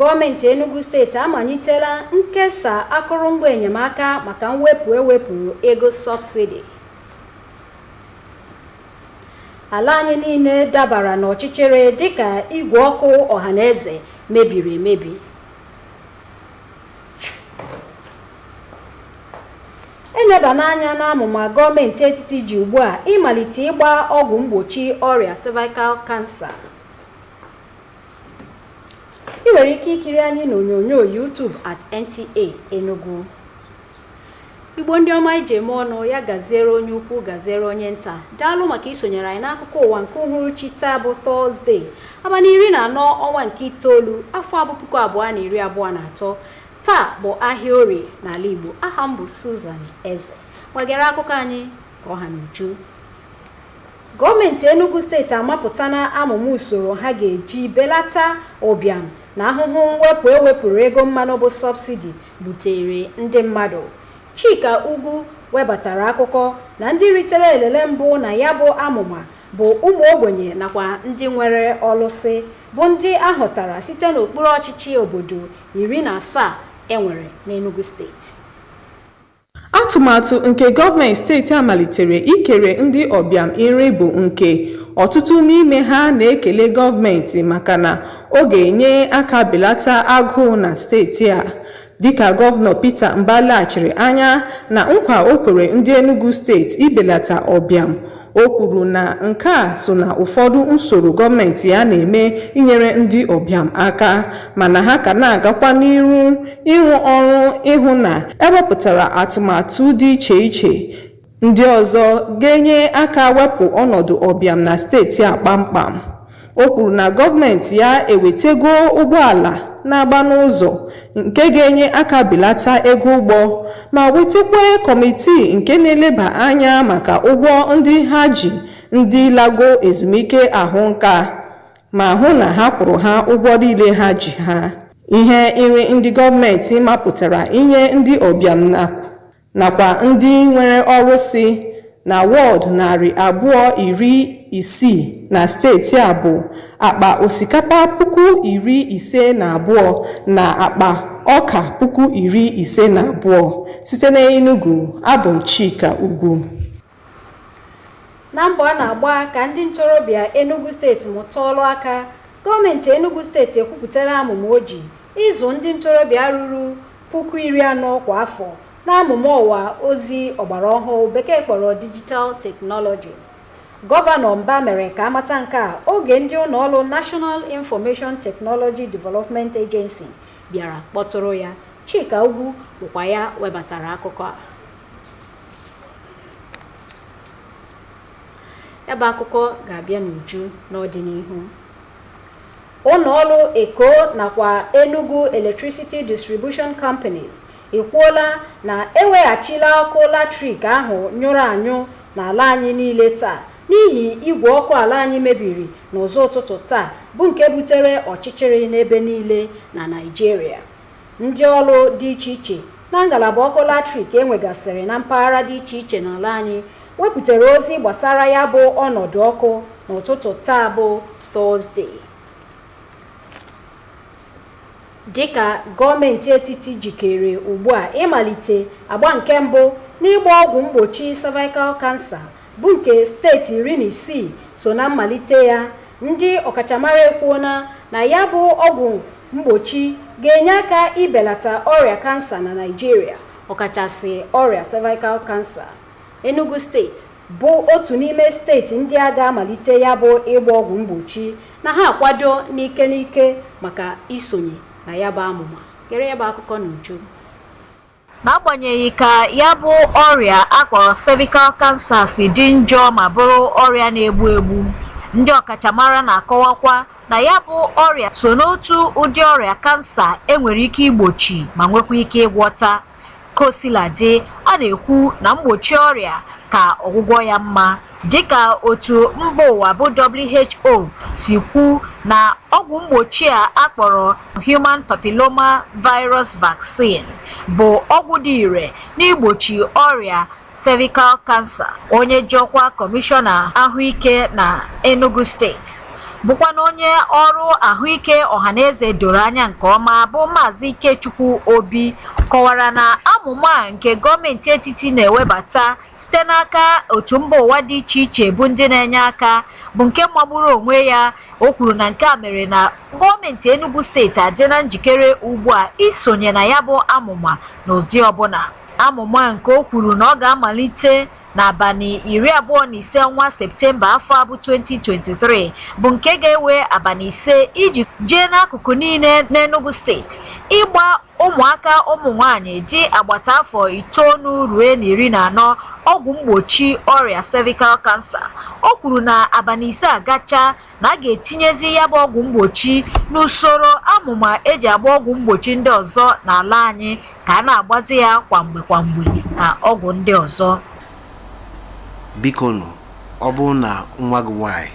Gọọmenti Enugu steeti amanyitela nkesa akụrụngwa enyemaka maka mwepụ ewepụrụ ego subsidi. Ala anyị niile dabara n'ọchịchịrị dịka igwe ọkụ ọhaneze mebiri emebi. Elebana anya n'amụma gọọmenti etiti ji ugbu a ịmalite ịgba ọgwụ mgbochi ọrịa cervical cancer. Ị nwere ike ikiri anyị n'onyonyo YouTube at Nta Enugu. Igbo ndị ọma ije eme ọnụ, ya gaziere onye ukwu gaziere onye nta. Daalụ maka isonyere anyị n'akụkọ ụwa nke uhuruchi taa bụ Tọzdee, abalị 14 ọnwa nke 9 afọ 2023. Taa bụ ahịa Orie n'ala Igbo. Aha m bụ Susan Eze. Gbagere akụkọ anyị ka ọha n'uju. Gọọmenti Enugu steeti amapụtana amụma usoro ha ga-eji belata ụbịam na ahụhụ mwepụ ewepụrụ ego mmanụ bụ subsidi butere ndị mmadụ. Chika Ugwu webatara akụkọ na ndị ritere elele mbụ na ya bụ amụma bụ ụmụ ogbenye nakwa ndị nwere ọlụsị bụ ndị ahụtara site n'okpuru ọchịchị obodo 17 enwere n'Enugu steeti. Atụmatụ nke gọọmenti steeti a malitere ikere ndị ọbịam nri bụ nke ọtụtụ n'ime ha na-ekele gọọmenti maka na ọ ga-enye aka belata agụụ na steeti a. Dịka gọvanọ Peter Mbalaghachiri anya na nkwa o kwere ndị Enugu steeti ibelata ọbịam, o kwuru na nke a so na ụfọdụ usoro gọọmenti ya na-eme inyere ndị ọbịam aka, mana ha ka na-agakwa n'iru ịrụ ọrụ ịhụ na ewepụtara atụmatụ dị iche iche ndị ọzọ ga-enye aka wepụ ọnọdụ ọbịam na steeti a kpamkpam. O kwuru na gọọmenti ya ewetego ụgbọala na-agba n'ụzọ nke ga-enye aka belata ego ụgbọ ma wetakwa kọmitii nke na-eleba anya maka ụgbọ ndị ha ji ndị lago ezumike ahụ nka ma hụ na ha kwụrụ ha ụgwọ niile ha ji ha. Ihe nri ndị gọọmenti mapụtara inye ndị ọbịam nakwa ndị nwere ọrụsị na wọd 260 na steeti a bụ akpa osikapa 52,000 na akpa ọka 52,000 site na Enugu. Abụ m Chika Ugwu. Na mbọ a na-agba ka ndị ntorobịa Enugu steeti mụta ọrụ aka, gọọmenti Enugu steeti ekwupụtara amụma oji ịzụ ndị ntorobịa ruru 40,000 kwa afọ n'amụma ọwa ozi ọgbara ọhụụ bekee kpọrọ digital technology. Gọvanọ Mba mere ka amata nke a oge ndị ụlọọrụ National Information Technology Development Agency bịara kpọtụrụ ya. Chika Ugwu bụkwa ya webatara akụkọ a. Ebe akụkọ ga-abịa n'uju n'ọdịnihu. Ụlọọrụ Eko nakwa Enugu Electricity Distribution Companies ekwuola na eweghachila ọkụ latrik ahụ nyụrụ anyụ n'ala anyị niile taa n'ihi igwe ọkụ ala anyị mebiri n'ụzọ ụtụtụ taa bụ nke butere ọchịchịrị n'ebe niile na Naịjirịa. Ndị ọrụ dị iche iche na ngalaba ọkụ latrik enwegasịrị na mpaghara dị iche iche n'ala anyị wepụtara ozi gbasara ya bụ ọnọdụ ọkụ n'ụtụtụ taa bụ Tọzdee. Dịka gọọmenti etiti jikere ugbu a ịmalite agba nke mbụ n'ịgba ọgwụ mgbochi cervical cancer bụ nke steeti 16 so na mmalite ya, ndị ọkachamara ekwuona na ya bụ ọgwụ mgbochi ga-enye aka ibelata ọrịa kansa na Naịjirịa, ọkachasị ọrịa cervical cancer. Enugu steeti bụ otu n'ime steeti ndị a ga-amalite ya bụ ịgba ọgwụ mgbochi na ha akwado n'ike maka isonye na ya bụ amụma. Gere ya bụ akụkọ n'uju. N'agbanyeghị ka ya bụ ọrịa akpọrọ cervical cancer si dị njọ ma bụrụ ọrịa na-egbu egbu, ndị ọkachamara na-akọwakwa na ya bụ ọrịa so n'otu ụdị ọrịa kansa enwere ike igbochi ma nwekwa ike ịgwọta. Kosiladị, a na-ekwu na mgbochi ọrịa ka ọgwụgwọ ya mma, dịka otu mba ụwa bụ WHO si kwu na ọgwụ mgbochi a akpọrọ Human Papilloma Virus Vaccine bụ ọgwụ dị ire n'igbochi ọrịa cervical cancer. Onye jọkwa kọmishọna ahụike na Enugu steeti bụkwa na onye ọrụ ahụike ọhaneze doro anya nke ọma bụ Maazị Ikechukwu Obi kọwara na amụma a nke gọọmenti etiti na-ewebata site n'aka otu mba ụwa dị iche iche bụ ndị na-enye aka bụ nke magburu onwe ya. O kwuru na nke a mere na gọọmenti Enugu steeti adị na njikere ugbu a isonye na ya bụ amụma n'ụdị ọbụla. Amụma nke o kwuru na ọ ga-amalite n'abalị 25 ọnwa Septemba afọ abụ 2023 bụ nke ga-ewe abalị 5 iji jee n'akụkụ niile n'Enugu steeti ịgba ụmụaka ụmụ nwanyị dị agbata afọ 9 ruo na 14 ọgwụ mgbochi ọrịa cervical cancer. O kwuru na abalị 5 agacha na a ga-etinyezi ya bụ ọgwụ mgbochi n'usoro amụma eji agba ọgwụ mgbochi ndị ọzọ n'ala anyị ka a na-agbazi ya kwamgbe ka ọgwụ ndị ọzọ. Biko nụ, ọ bụrụ na nwa gị nwanyị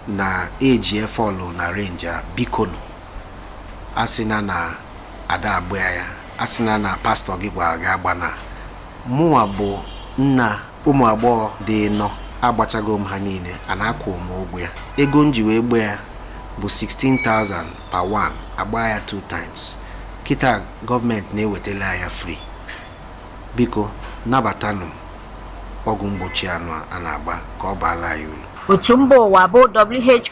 na-eji efọlụ na renja, biko nụ, asịna na ada agbụ ya, asịna na pastọ gị gwara gị agbana. Mụnwa bụ nna ụmụ agbọghọ dị nọ agbachago m ha niile, a na-akwụ m ụgwọ ya. Ego m ji wee gba ya bụ 16,000 per one, agba ya 2 times. Kịta gọọmenti na-ewetala ya free. Biko nabatanụ ọgwụ mgbochi anụ a na-agba ka ọ baala ya uru. Otu mba ụwa bụ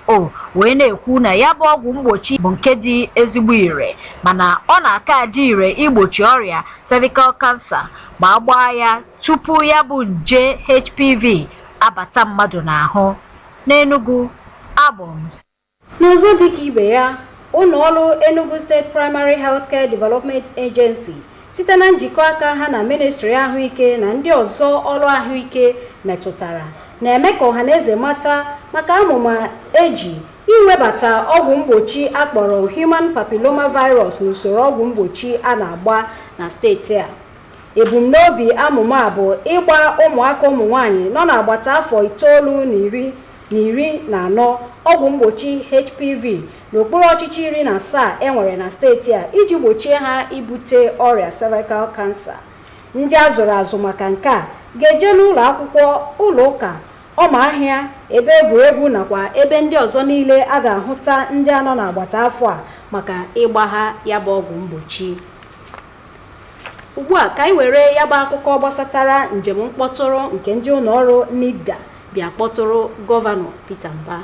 WHO wee na-ekwu na ya bụ ọgwụ mgbochi bụ nke dị ezigbo ire, mana ọ na-aka adị ire igbochi ọrịa cervical cancer ma agbaa ya tupu ya bụ nje HPV abata mmadụ n'ahụ. N'Enugu, abụ m n'ụzọ dịka ibe ya, ụlọ ọrụ Enugu State Primary Healthcare Development Agency site na njikọ aka ha na Ministry ahụike na ndị ọzọ ọrụ ahụike metụtara na-eme ka ọhaneze mata maka amụma eji iwebata ọgwụ mgbochi akpọrọ Human Papilloma Virus n'usoro ọgwụ mgbochi a na-agba na steeti a. Ebumnobi amụma a bụ ịgba ụmụaka ụmụ nwanyị nọ n'agbata afọ 9 na 14 ọgwụ mgbochi HPV n'okpuru ọchịchị 17 enwere na steeti a iji gbochie ha ibute ọrịa cervical cancer. Ndị a zụrụ azụ maka nke a ga-eje n'ụlọ akwụkwọ, ụlọ ụka, ọma ahịa, ebe egwuregwu nakwa ebe ndị ọzọ niile a ga-ahụta ndị anọ n'agbata afọ a maka ịgba ha ya bụ ọgwụ mgbochi. Ugbu a ka anyị were ya bụ akụkọ gbasatara njem mkpọtụrụ nke ndị ụlọ ọrụ NIDA bịa kpọtụrụ Gọvanọ Peter Mbah.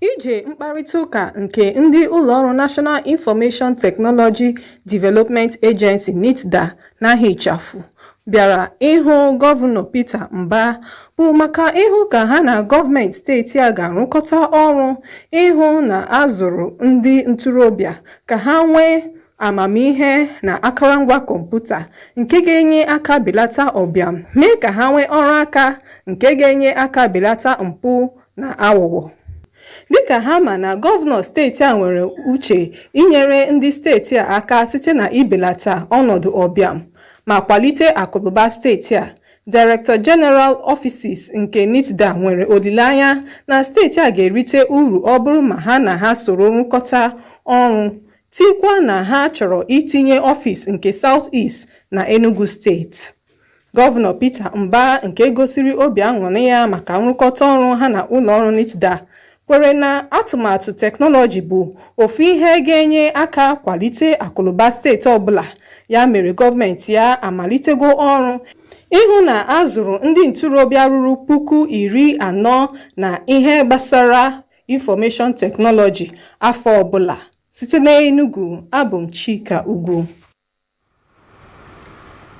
Ije mkparịta ụka nke ndị ụlọọrụ National Information Technology Development Agency NITDA n'ahịa ịchafụ bịara ịhụ Gọvanọ Peter Mbah bụ maka ịhụ ka ha na gọọmenti steeti a ga-arụkọta ọrụ ịhụ na azụrụ ndị ntorobịa ka ha nwee amamihe na akụrụngwa kọmputa nke ga-enye aka belata ọbịam, mee ka ha nwee ọrụ aka nke ga-enye aka belata mpụ na aghụghọ. Dịka ha ma na gọvanọ steeti a nwere uche inyere ndị steeti a aka site na ibelata ọnọdụ ọbịam ma kwalite akụnụba steeti a, Director General Offices nke NITDA nwere olileanya na steeti a ga-erite uru ọ bụrụ ma ha na ha soro rụkọta ọrụ, tikwa na ha chọrọ itinye ọfịs nke South East na Enugu steeti. Gọvanọ Peter Mbah nke gosiri obi aṅụrị ya maka nrụkọta ọrụ ha na ụlọọrụ NITDA kwere na atụmatụ teknọlọji bụ ofu ihe ga-enye aka kwalite akụnụba steeti ọbụla. Ya mere gọọmenti ya amalitego ọrụ ịhụ na azụrụ ndị ntorobịa ruru 40,000 na ihe gbasara information teknọlọji afọ ọbụla. Site n'Enugu, abụ m Chika Ugwu.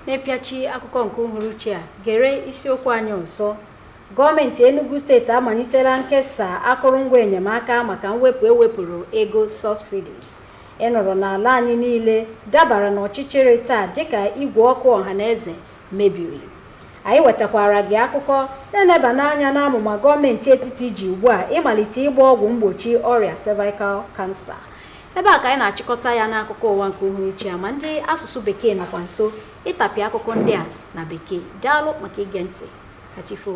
N'epịachi akụkọ nke uhuruchi a, gere isiokwu anyị ọzọ. Gọọmenti Enugu steeti amalitela nkesa akụrụngwa enyemaka maka mwepụ ewepụrụ ego sọbsidi. Ịnọrọ n'ala anyị niile dabara n'ọchịchịrị taa dịka igwe ọkụ ọhaneze mebiri. Anyị wetakwara gị akụkọ na-eneba n'anya n'amụma gọọmenti etiti ji ugbu a ịmalite ịgba ọgwụ mgbochi ọrịa cervical cancer. Ebe a ka anyị na-achịkọta ya n'akụkọ ụwa nke uhuruchi a, ma ndị asụsụ bekee nọkwa nso ịtapị akụkọ ndị a na bekee. Daalụ maka ige ntị. Kachifo.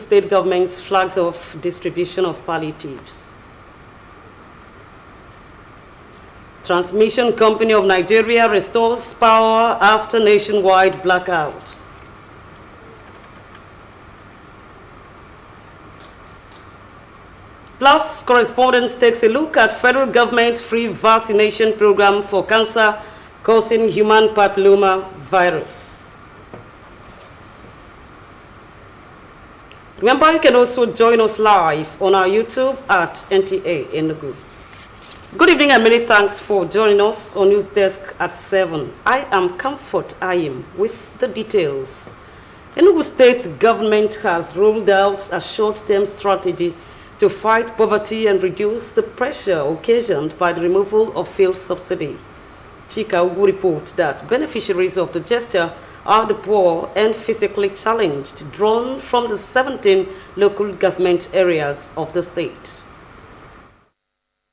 state government flags off distribution of palliatives. Transmission Company of Nigeria restores power after nationwide blackout. Plus, correspondent takes a look at federal government free vaccination program for cancer causing human papilloma virus. Remember, you can also join us live on our YouTube at Nta Enugu. Good evening and many thanks for joining us on News Desk at 7. I am Comfort Ayim with the details. Enugu State government has rolled out a short-term strategy to fight poverty and reduce the pressure occasioned by the removal of fuel subsidy. Nta Enugu reports that beneficiaries of the gesture are the poor and physically challenged, drawn from the 17 local government areas of the state.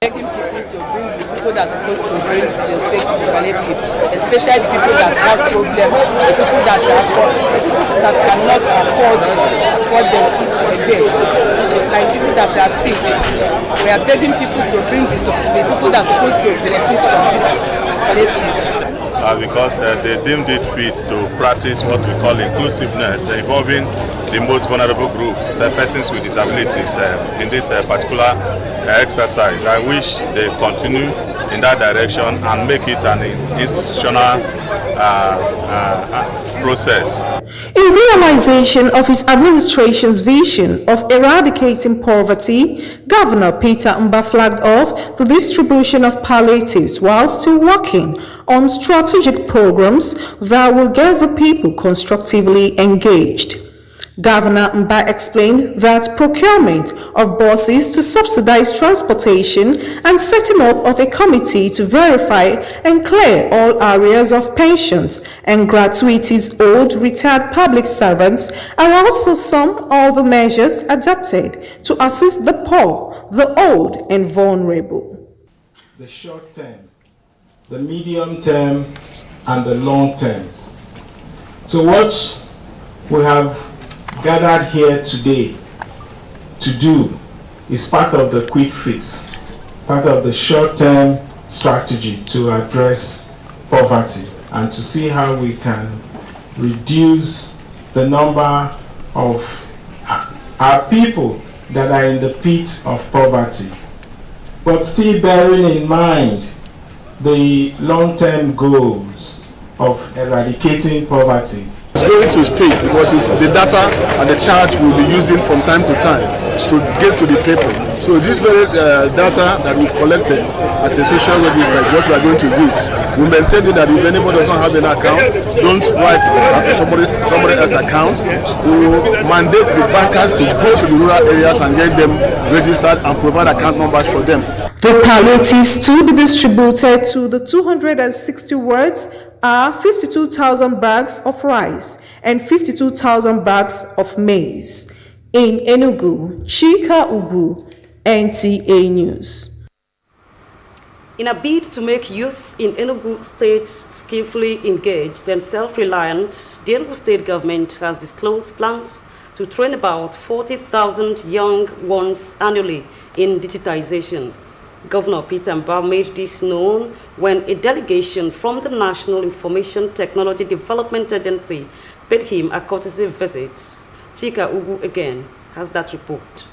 Begging people to bring the people that are supposed to bring the palliative, especially the people that have problems, the people that are poor, the people that cannot afford what they eat a day, like people that are sick. We are begging people to bring the people that are supposed to benefit from this palliative. Because they deemed it fit to practice what we call inclusiveness, involving the most vulnerable groups, the persons with disabilities, in this particular exercise. I wish they continue in that direction and make it an institutional process. In realization of his administration's vision of eradicating poverty, Governor Peter Mba flagged off the distribution of palliatives while still working on strategic programs that will get the people constructively engaged. Governor Mba explained that procurement of buses to subsidize transportation and setting up of a committee to verify and clear all areas of pensions and gratuities owed retired public servants are also some of the measures adopted to assist the poor, the old and vulnerable. The short term, the medium term and the long term. So what we have gathered here today to do is part of the quick fix, part of the short-term strategy to address poverty and to see how we can reduce the number of our people that are in the pit of poverty, but still bearing in mind the long-term goals of eradicating poverty. It's going to stay because it's the data and the charge we'll be using from time to time to get to the people. So this very data that we've collected as a social register is what we are going to use. We maintain it that if anybody does not have an account, don't write somebody else's account. We will mandate the bankers to go to the rural areas and get them registered and provide account numbers for them. The palliatives to be distributed to the 260 wards are 52,000 bags of rice and 52,000 bags of maize. In Enugu, Nta Enugu, NTA News. In a bid to make youth in Enugu State skillfully engaged and self-reliant, the Enugu State government has disclosed plans to train about 40,000 young ones annually in digitization. Governor Peter Mba made this known when a delegation from the National Information Technology Development Agency paid him a courtesy visit. Nta Enugu again has that report.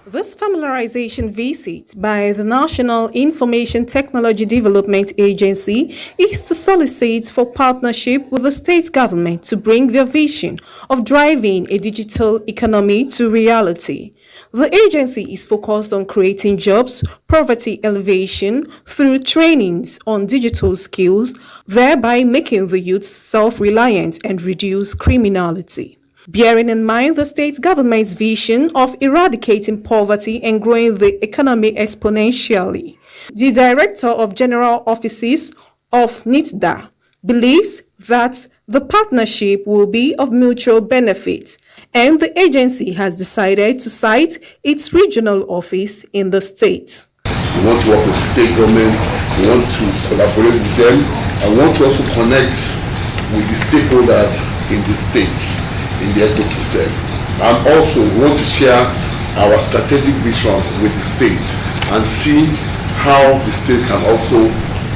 This familiarization visit by the National Information Technology Development Agency is to solicit for partnership with the state government to bring their vision of driving a digital economy to reality. The agency is focused on creating jobs, poverty elevation through trainings on digital skills, thereby making the youth self-reliant and reduce criminality. Bearing in mind the state government's vision of eradicating poverty and growing the economy exponentially, the Director of General Offices of NITDA believes that the partnership will be of mutual benefit, and the agency has decided to site its regional office in the state. We want to work with the state government, we want to collaborate with them, and we want to also connect with the stakeholders in the state, in the ecosystem. And also we want to share our strategic vision with the state and see how the state can also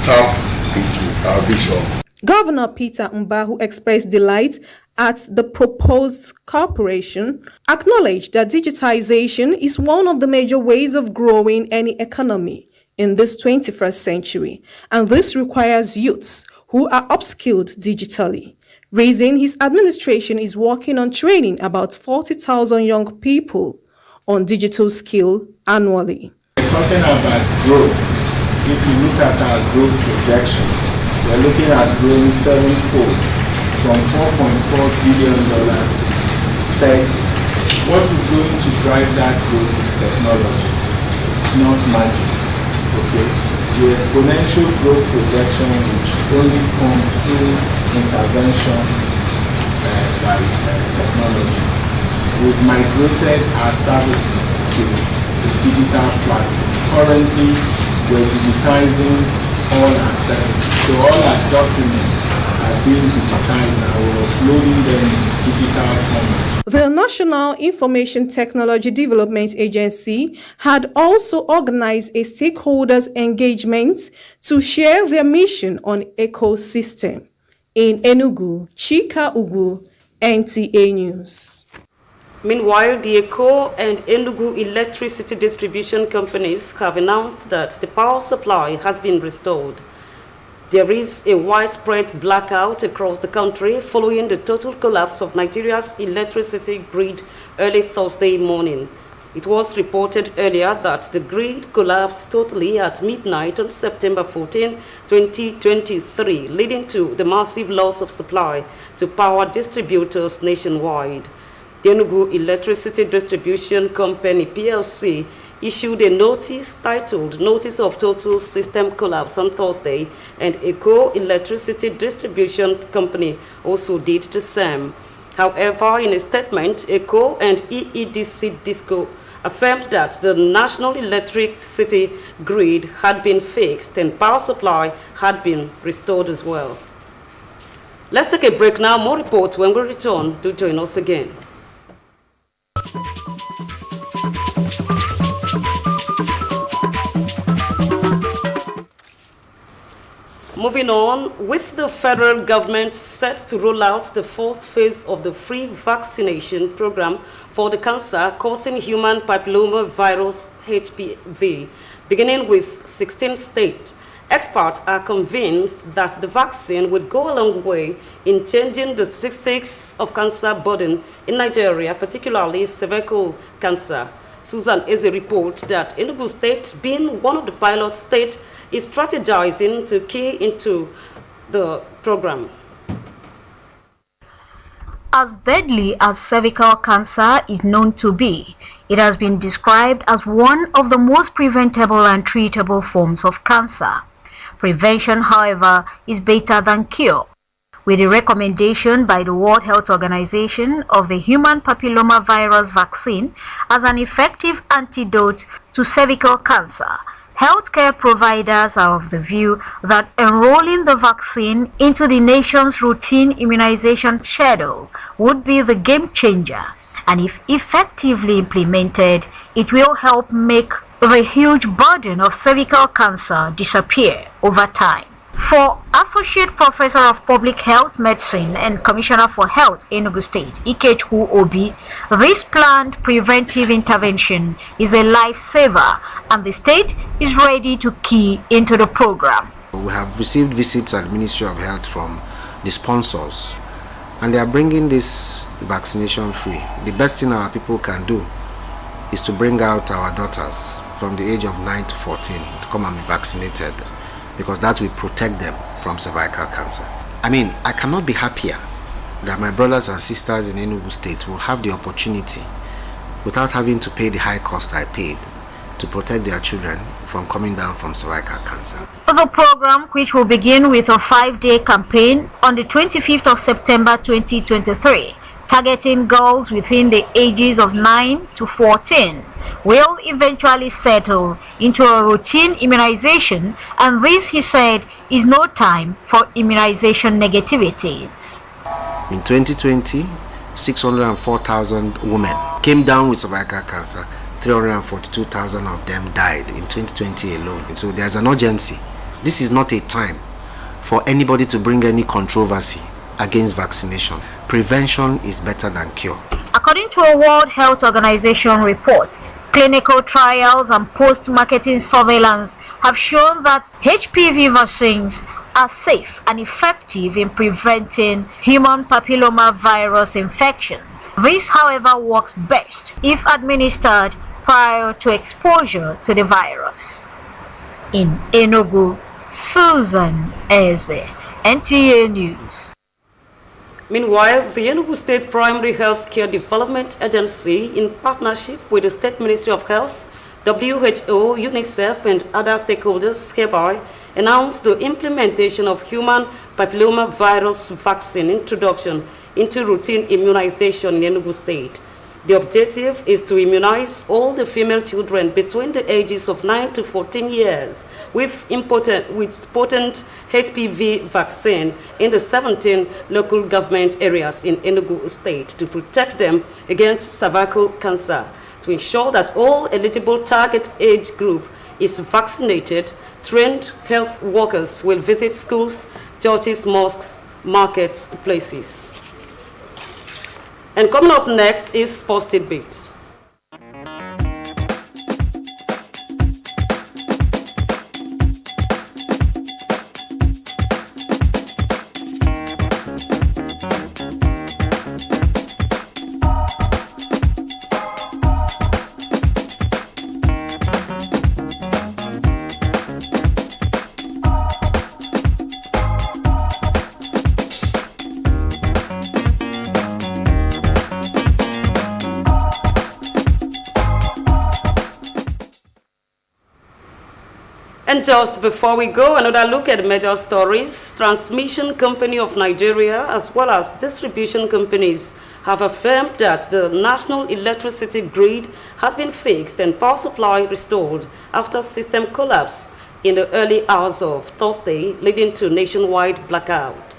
tap into our vision. Governor Peter Mbahu expressed delight at the proposed corporation, acknowledged that digitization is one of the major ways of growing any economy in this 21st century, and this requires youths who are upskilled digitally. Raising his administration is working on training about 40,000 young people on digital skill annually. Talking about growth, if you look at our growth projection, we're looking at growing sevenfold from $4.4 billion to 30. What is going to drive that growth is technology. It's not magic. Okay? The exponential growth projection which only comes through intervention by technology. We've migrated our services to the digital platform. Currently, we're digitizing all our services. So all our documents are being digitized now. We're uploading them in digital format. The National Information Technology Development Agency had also organized a stakeholders engagement to share their mission on ecosystem. In Enugu, Chika Ugu, NTA News. Meanwhile, the Eko and Enugu electricity distribution companies have announced that the power supply has been restored. There is a widespread blackout across the country following the total collapse of Nigeria's electricity grid early Thursday morning. It was reported earlier that the grid collapsed totally at midnight on September 14, 2023, leading to the massive loss of supply to power distributors nationwide. The Enugu Electricity Distribution Company (PLC) issued a notice titled Notice of Total System Collapse on Thursday, and Eko Electricity Distribution Company also did the same. However, in a statement, Eko and EEDC Disco affirmed that the national electricity grid had been fixed and power supply had been restored as well. Let's take a break now. More reports when we return. Do join us again. Moving on, with the federal government set to roll out the first phase of the free vaccination program for the cancer-causing human papillomavirus HPV, beginning with 16 states, experts are convinced that the vaccine would go a long way in changing the statistics of cancer burden in Nigeria, particularly cervical cancer. Susan Eze reports that Enugu State, being one of the pilot states, is strategizing to key into the program. As deadly as cervical cancer is known to be, it has been described as one of the most preventable and treatable forms of cancer. Prevention, however, is better than cure. With a recommendation by the World Health Organization of the human papillomavirus vaccine as an effective antidote to cervical cancer, healthcare providers are of the view that enrolling the vaccine into the nation's routine immunization schedule would be the game changer, and if effectively implemented, it will help make the huge burden of cervical cancer disappear over time. For Associate Professor of Public Health Medicine and Commissioner for Health, Enugu State, Ikechukwu Obi, this planned preventive intervention is a lifesaver, and the state is ready to key into the program. We have received visits at the Ministry of Health from the sponsors, and they are bringing this vaccination free. The best thing our people can do is to bring out our daughters from the age of 9 to 14 to come and be vaccinated, because that will protect them from cervical cancer. I mean, I cannot be happier that my brothers and sisters in Enugu State will have the opportunity, without having to pay the high cost I paid, to protect their children from coming down from cervical cancer. The program, which will begin with a 5-day campaign on the 25th of September 2023, targeting girls within the ages of 9 to 14, will eventually settle into a routine immunization, and this, he said, is no time for immunization negativities. In 2020, 604,000 women came down with cervical cancer. 342,000 of them died in 2020 alone. So there's an urgency. This is not a time for anybody to bring any controversy against vaccination. Prevention is better than cure. According to a World Health Organization report, clinical trials and post-marketing surveillance have shown that HPV vaccines are safe and effective in preventing human papilloma virus infections. This, however, works best if administered prior to exposure to the virus. In Enugu, Susan Eze, NTA News. Meanwhile, the Enugu State Primary Health Care Development Agency, in partnership with the State Ministry of Health, WHO, UNICEF, and other stakeholders, hereby announced the implementation of human papilloma virus vaccine introduction into routine immunization in Enugu State. The objective is to immunize all the female children between the ages of 9 to 14 years with potent HPV vaccine in the 17 local government areas in Enugu State to protect them against cervical cancer. To ensure that all eligible target age group is vaccinated, trained health workers will visit schools, churches, mosques, markets, places. And coming up next is Sports Tidbit. And just before we go, another look at major stories. Transmission Company of Nigeria, as well as distribution companies, have affirmed that the national electricity grid has been fixed and power supply restored after system collapse in the early hours of Thursday, leading to nationwide blackout.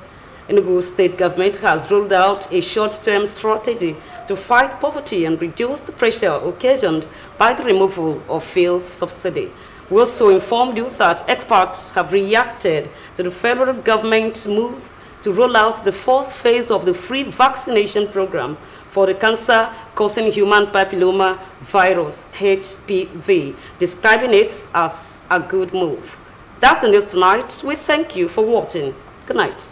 Enugu State government has rolled out a short-term strategy to fight poverty and reduce the pressure occasioned by the removal of fuel subsidy. We also informed you that experts have reacted to the federal government's move to roll out the first phase of the free vaccination program for the cancer-causing human papilloma virus, HPV, describing it as a good move. That's the news tonight. We thank you for watching. Good night.